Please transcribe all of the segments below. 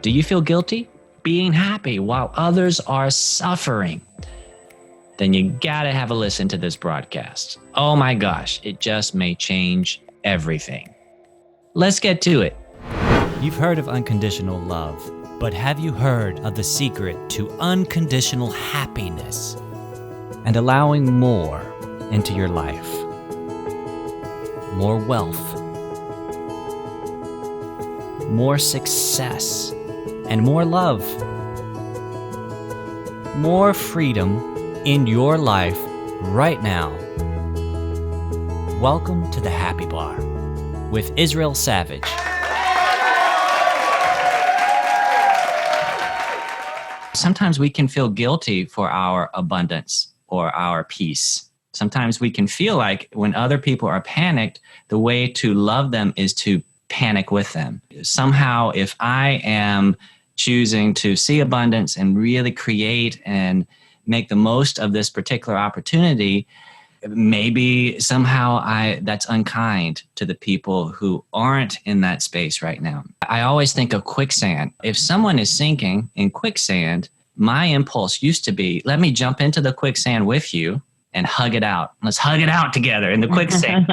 Do you feel guilty being happy while others are suffering? Then you gotta have a listen to this broadcast. Oh my gosh, it just may change everything. Let's get to it. You've heard of unconditional love, but have you heard of the secret to unconditional happiness and allowing more into your life? More wealth, more success, and more love. More freedom in your life right now. Welcome to the Happy Bar with Israel Savage. Sometimes we can feel guilty for our abundance or our peace. Sometimes we can feel like when other people are panicked, the way to love them is to panic with them. Somehow, if I am choosing to see abundance and really create and make the most of this particular opportunity, maybe somehow that's unkind to the people who aren't in that space right now. I always think of quicksand. If someone is sinking in quicksand, my impulse used to be, let me jump into the quicksand with you and hug it out. Let's hug it out together in the quicksand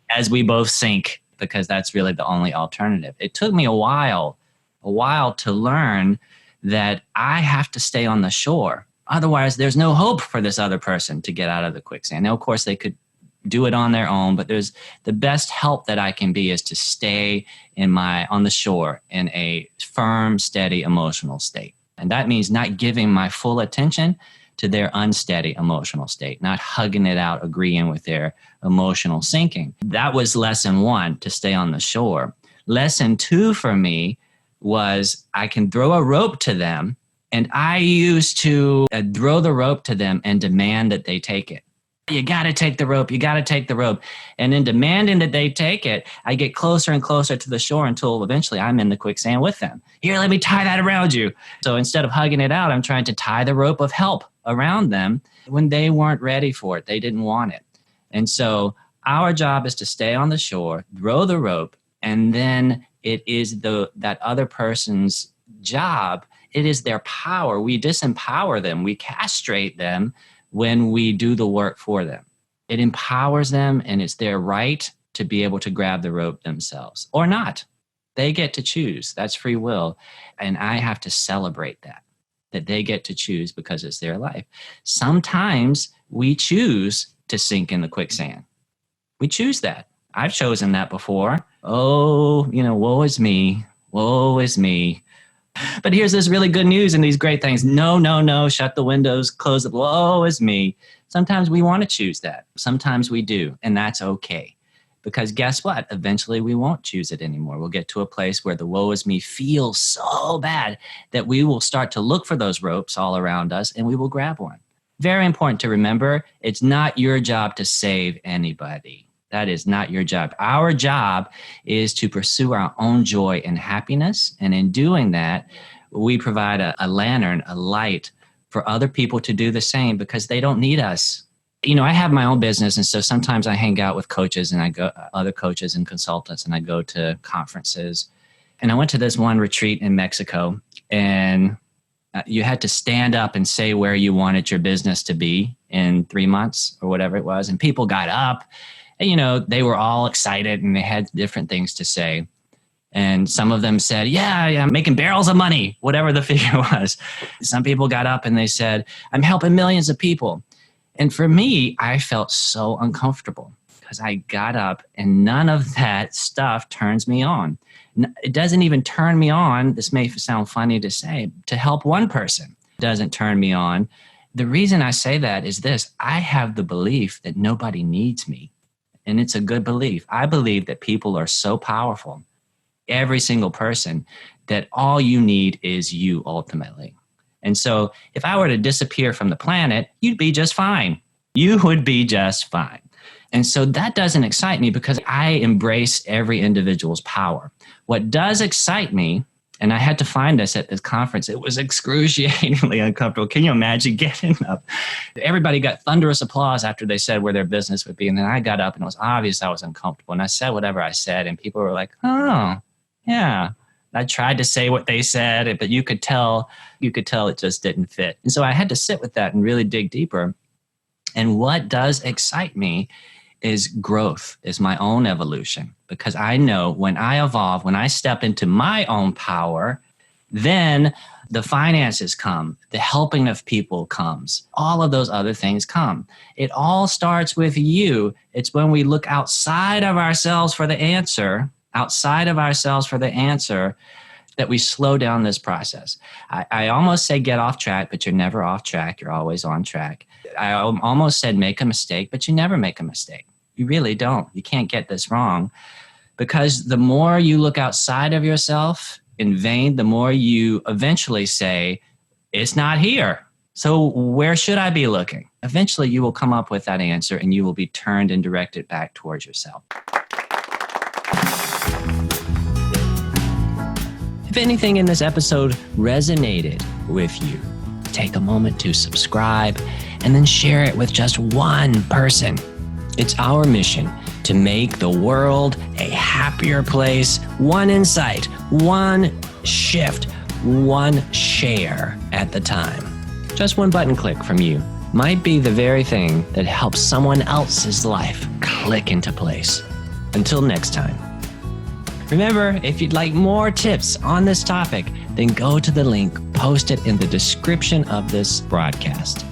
as we both sink, because that's really the only alternative. It took me a while to learn that I have to stay on the shore. Otherwise, there's no hope for this other person to get out of the quicksand. Now, of course, they could do it on their own, but there's the best help that I can be is to stay on the shore in a firm, steady emotional state. And that means not giving my full attention to their unsteady emotional state, not hugging it out, agreeing with their emotional sinking. That was lesson 1, to stay on the shore. Lesson 2 for me was I can throw a rope to them, and I used to throw the rope to them and demand that they take it. You got to take the rope. You got to take the rope. And in demanding that they take it, I get closer and closer to the shore until eventually I'm in the quicksand with them. Here, let me tie that around you. So instead of hugging it out, I'm trying to tie the rope of help around them when they weren't ready for it. They didn't want it. And so our job is to stay on the shore, throw the rope, and then it is that other person's job. It is their power. We disempower them. We castrate them when we do the work for them. It empowers them, and it's their right to be able to grab the rope themselves or not. They get to choose. That's free will. And I have to celebrate that they get to choose because it's their life. Sometimes we choose to sink in the quicksand. We choose that. I've chosen that before. Oh, woe is me. Woe is me. But here's this really good news and these great things. No, shut the windows, close the, woe is me. Sometimes we want to choose that. Sometimes we do, and that's okay. Because guess what? Eventually we won't choose it anymore. We'll get to a place where the woe is me feels so bad that we will start to look for those ropes all around us and we will grab one. Very important to remember, it's not your job to save anybody. That is not your job. Our job is to pursue our own joy and happiness. And in doing that, we provide a lantern, a light for other people to do the same because they don't need us. I have my own business. And so sometimes I hang out with coaches and I go other coaches and consultants and I go to conferences. And I went to this one retreat in Mexico, and you had to stand up and say where you wanted your business to be in 3 months or whatever it was. And people got up. And, they were all excited and they had different things to say. And some of them said, yeah, I'm making barrels of money, whatever the figure was. Some people got up and they said, I'm helping millions of people. And for me, I felt so uncomfortable because I got up and none of that stuff turns me on. It doesn't even turn me on. This may sound funny to say, to help one person doesn't turn me on. The reason I say that is this: I have the belief that nobody needs me. And it's a good belief. I believe that people are so powerful, every single person, that all you need is you ultimately. And so if I were to disappear from the planet, you'd be just fine. You would be just fine. And so that doesn't excite me because I embrace every individual's power. What does excite me And I had to find this at this conference. It was excruciatingly uncomfortable. Can you imagine getting up? Everybody got thunderous applause after they said where their business would be. And then I got up and it was obvious I was uncomfortable. And I said whatever I said. And people were like, oh, yeah. I tried to say what they said, but you could tell it just didn't fit. And so I had to sit with that and really dig deeper. And what does excite me is growth, is my own evolution. Because I know when I evolve, when I step into my own power, then the finances come, the helping of people comes, all of those other things come. It all starts with you. It's when we look outside of ourselves for the answer, that we slow down this process. I almost say get off track, but you're never off track. You're always on track. I almost said make a mistake, but you never make a mistake. You really don't. You can't get this wrong, because the more you look outside of yourself in vain, the more you eventually say, it's not here. So where should I be looking? Eventually you will come up with that answer and you will be turned and directed back towards yourself. If anything in this episode resonated with you, take a moment to subscribe and then share it with just one person. It's our mission to make the world a happier place, one insight, one shift, one share at the time. Just one button click from you might be the very thing that helps someone else's life click into place. Until next time. Remember, if you'd like more tips on this topic, then go to the link posted in the description of this broadcast.